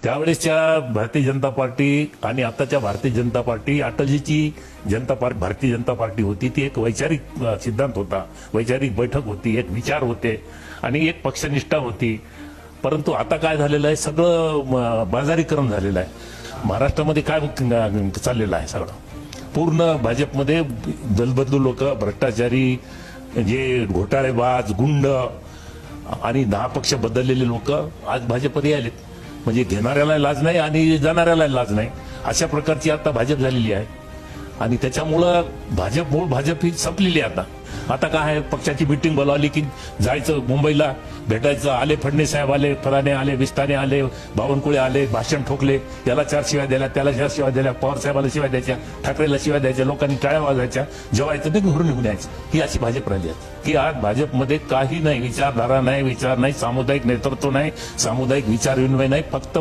त्यावेळेसच्या Bharatiya Janata party आणि आताच्या Bharatiya Janata party, अटलजीची जनता party, Bharatiya Janata party होती ती एक वैचारिक सिद्धांत होता, वैचारिक बैठक होती, एक विचार होते आणि एक पक्षनिष्ठा होती. परंतु आता काय झालेलं आहे, सगळं बाजारीकरण झालेलं आहे. महाराष्ट्रामध्ये काय चाललेलं आहे, सगळं पूर्ण भाजपमध्ये दलबदलू लोक, भ्रष्टाचारी, जे घोटाळेबाज, गुंड आणि 10 पक्ष बदललेले लोक आज भाजपमध्ये आलेत. म्हणजे घेणाऱ्याला लाज नाही आणि जाणाऱ्याला लाज नाही, अशा प्रकारची आता भाजप झालेली आहे. आणि त्याच्यामुळं मूळ भाजप ही संपलेली आहे. आता काय आहे, पक्षाची मिटिंग बोलावली की जायचं मुंबईला भेटायचं, आले फडणवीस साहेब, आले फलाणे आले, विस्ताने आले, बावनकुळे आले, भाषण ठोकले, याला 4 शिवाय दिल्या, त्याला 4 शिवाय दिल्या, पवार साहेबाला शिवाय द्यायच्या, ठाकरेला शिवाय द्यायच्या, लोकांनी टाळ्या वाजायच्या, जेवायचं ते घरून निघून यायचं. ही अशी भाजप राहिली आहे की आज भाजपमध्ये काही नाही, विचारधारा नाही, विचार नाही, सामुदायिक नेतृत्व नाही, सामुदायिक विचार विनिमय नाही, फक्त